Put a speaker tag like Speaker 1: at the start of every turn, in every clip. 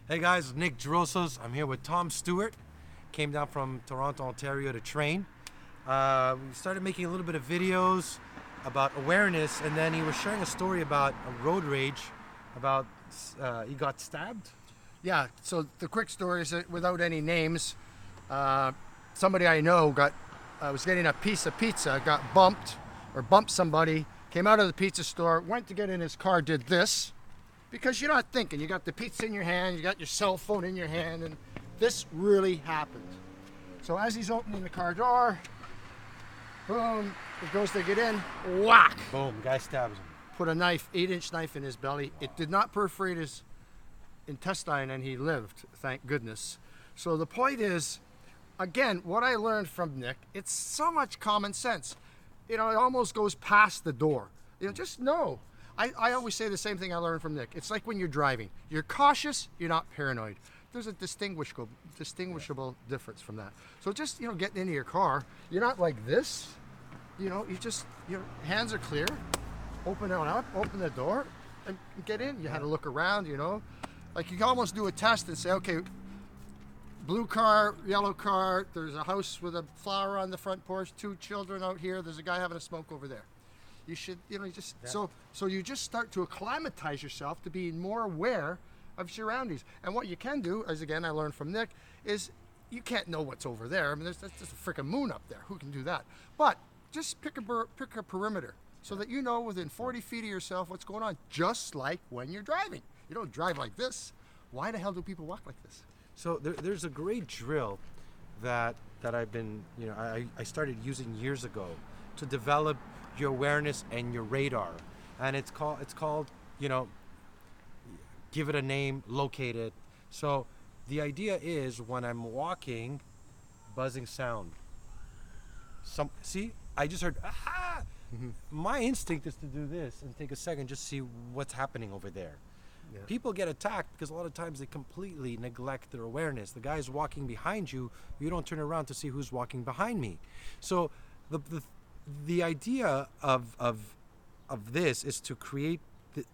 Speaker 1: Hey guys, Nick Drossos. I'm here with Tom Stewart. Came down from Toronto, Ontario to train. We started making a little bit of videos about awareness, and then he was sharing a story about a road rage, about he got stabbed.
Speaker 2: Yeah, so the quick story is that without any names, somebody I know was getting a piece of pizza, got bumped somebody, came out of the pizza store, went to get in his car, did this, because you're not thinking. You got the pizza in your hand, you got your cell phone in your hand, and this really happened. So as he's opening the car door, boom, he goes to get in, whack!
Speaker 1: Boom, guy stabs him.
Speaker 2: Put a knife, 8-inch knife in his belly. It did not perforate his intestine and he lived, thank goodness. So the point is, again, what I learned from Nick, it's so much common sense. It almost goes past the door. Just know. I always say the same thing I learned from Nick. It's like when you're driving. You're cautious, you're not paranoid. There's a distinguishable difference from that. So just, getting into your car, you're not like this. Your hands are clear. Open it up, open the door, and get in. You had to look around, Like you can almost do a test and say, okay, blue car, yellow car, there's a house with a flower on the front porch, 2 children out here, there's a guy having a smoke over there. You should, so you just start to acclimatize yourself to being more aware of surroundings. And what you can do, as again I learned from Nick, is you can't know what's over there. I mean, there's just a freaking moon up there. Who can do that? But just pick a perimeter so that you know within 40 feet of yourself what's going on, just like when you're driving. You don't drive like this. Why the hell do people walk like this?
Speaker 1: So there's a great drill that I've been, I started using years ago to develop your awareness and your radar, and it's called give it a name, locate it. So the idea is when I'm walking, buzzing sound. I just heard ah. Mm-hmm. My instinct is to do this and take a second, just see what's happening over there. Yeah. People get attacked because a lot of times they completely neglect their awareness. The guy's walking behind you, you don't turn around to see who's walking behind me. So the idea of this is to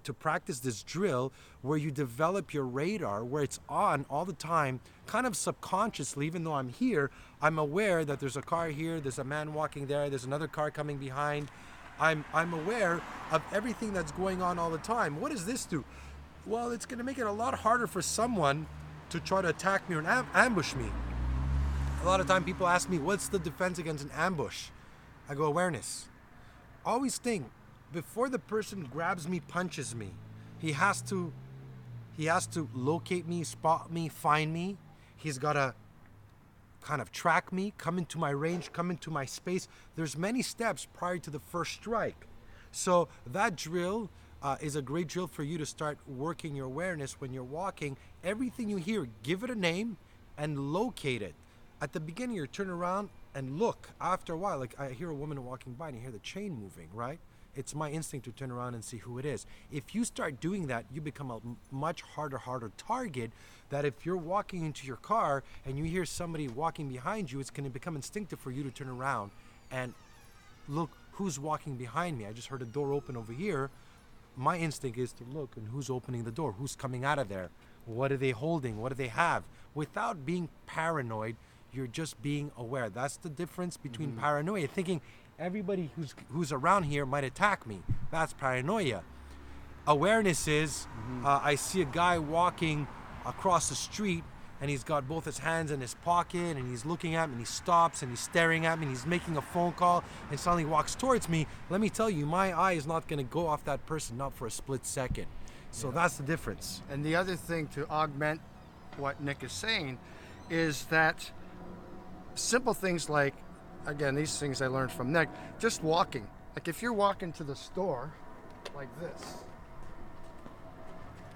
Speaker 1: to practice this drill where you develop your radar, where it's on all the time, kind of subconsciously. Even though I'm here, I'm aware that there's a car here, there's a man walking there, there's another car coming behind. I'm aware of everything that's going on all the time. What does this do? Well, it's going to make it a lot harder for someone to try to attack me or ambush me. A lot of time people ask me, what's the defense against an ambush? I go, awareness. Always think, before the person grabs me, punches me, he has to locate me, spot me, find me. He's got to kind of track me, come into my range, come into my space. There's many steps prior to the first strike. So that drill is a great drill for you to start working your awareness when you're walking. Everything you hear, give it a name and locate it. At the beginning, you turn around and look. After a while, like I hear a woman walking by and I hear the chain moving, right? It's my instinct to turn around and see who it is. If you start doing that, you become a much harder target. That if you're walking into your car and you hear somebody walking behind you, it's going to become instinctive for you to turn around and look who's walking behind me. I just heard a door open over here. My instinct is to look and who's opening the door, who's coming out of there, what are they holding, what do they have? Without being paranoid, you're just being aware. That's the difference between paranoia, thinking everybody who's around here might attack me. That's paranoia. Awareness is, I see a guy walking across the street and he's got both his hands in his pocket and he's looking at me and he stops and he's staring at me and he's making a phone call and suddenly walks towards me. Let me tell you, my eye is not going to go off that person, not for a split second. So that's the difference.
Speaker 2: And the other thing to augment what Nick is saying is that simple things like, again, these things I learned from Nick, just walking. Like if you're walking to the store like this,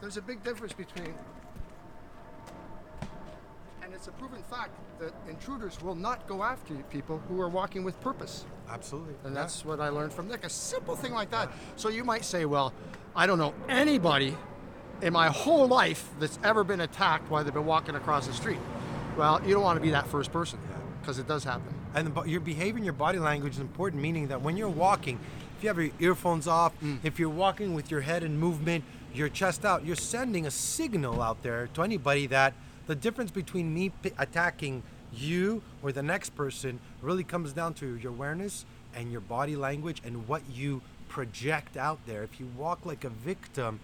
Speaker 2: there's a big difference between, and it's a proven fact that intruders will not go after people who are walking with purpose.
Speaker 1: Absolutely.
Speaker 2: And that's what I learned from Nick, a simple thing like that. So you might say, well, I don't know anybody in my whole life that's ever been attacked while they've been walking across the street. Well, you don't want to be that first person, because it does happen.
Speaker 1: And your behavior and your body language is important, meaning that when you're walking, if you have your earphones off, if you're walking with your head in movement, your chest out, you're sending a signal out there to anybody that the difference between me attacking you or the next person really comes down to your awareness and your body language and what you project out there. If you walk like a victim,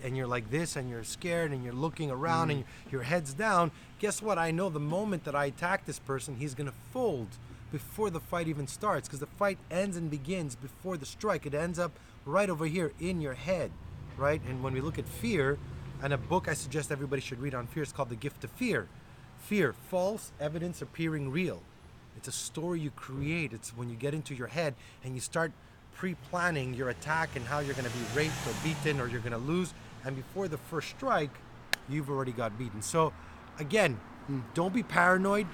Speaker 1: and you're like this and you're scared and you're looking around and your head's down, guess what? I know the moment that I attack this person, he's gonna fold before the fight even starts, because the fight ends and begins before the strike. It ends up right over here in your head, right? And when we look at fear, and a book I suggest everybody should read on fear is called The Gift of Fear. Fear, false evidence appearing real. It's a story you create. It's when you get into your head and you start pre-planning your attack and how you're going to be raped or beaten or you're going to lose, and before the first strike you've already got beaten. So again, don't be paranoid,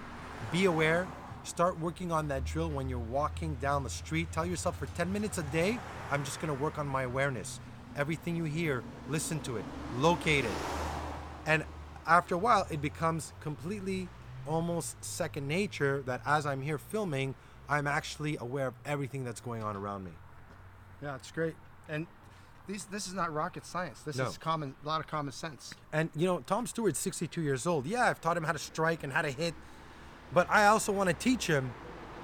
Speaker 1: be aware, start working on that drill when you're walking down the street. Tell yourself, for 10 minutes a day I'm just going to work on my awareness. Everything you hear, listen to it, locate it, and after a while it becomes completely almost second nature that as I'm here filming, I'm actually aware of everything that's going on around me.
Speaker 2: Yeah, it's great. And this is not rocket science. This
Speaker 1: No.
Speaker 2: is a lot of common sense.
Speaker 1: And you know, Tom Stewart's 62 years old. Yeah, I've taught him how to strike and how to hit, but I also want to teach him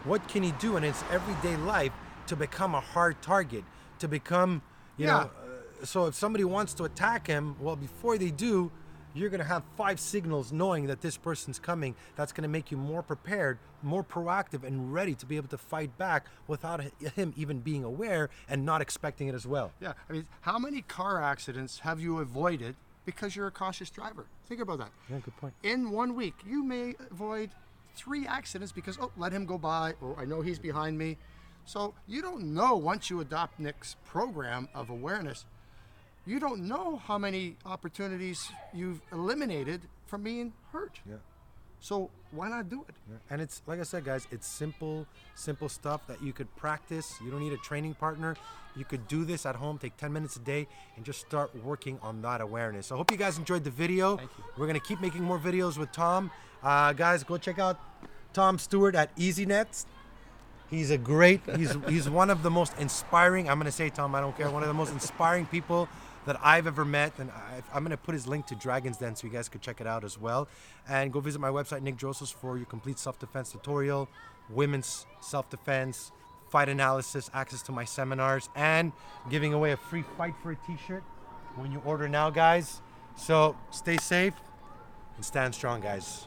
Speaker 1: what can he do in his everyday life to become a hard target, to become, you know, so if somebody wants to attack him, well, before they do, you're going to have 5 signals knowing that this person's coming. That's going to make you more prepared, more proactive, and ready to be able to fight back without him even being aware and not expecting it as well.
Speaker 2: Yeah, I mean, how many car accidents have you avoided because you're a cautious driver? Think about that.
Speaker 1: Yeah, good point.
Speaker 2: In 1 week, you may avoid 3 accidents because, oh, let him go by, or I know he's behind me. So you don't know, once you adopt Nick's program of awareness, you don't know how many opportunities you've eliminated from being hurt.
Speaker 1: Yeah.
Speaker 2: So why not do it?
Speaker 1: Yeah. And it's, like I said, guys, it's simple stuff that you could practice. You don't need a training partner. You could do this at home, take 10 minutes a day, and just start working on that awareness. So I hope you guys enjoyed the video.
Speaker 2: Thank you.
Speaker 1: We're going to keep making more videos with Tom. Guys, go check out Tom Stewart at EasyNets. He's a great, he's one of the most inspiring, I'm going to say, Tom, I don't care, one of the most inspiring people that I've ever met, and I'm going to put his link to Dragon's Den so you guys could check it out as well. And go visit my website, Nick Drossos, for your complete self-defense tutorial, women's self-defense, fight analysis, access to my seminars, and giving away a free Fight for a t-shirt when you order now, guys. So stay safe and stand strong, guys.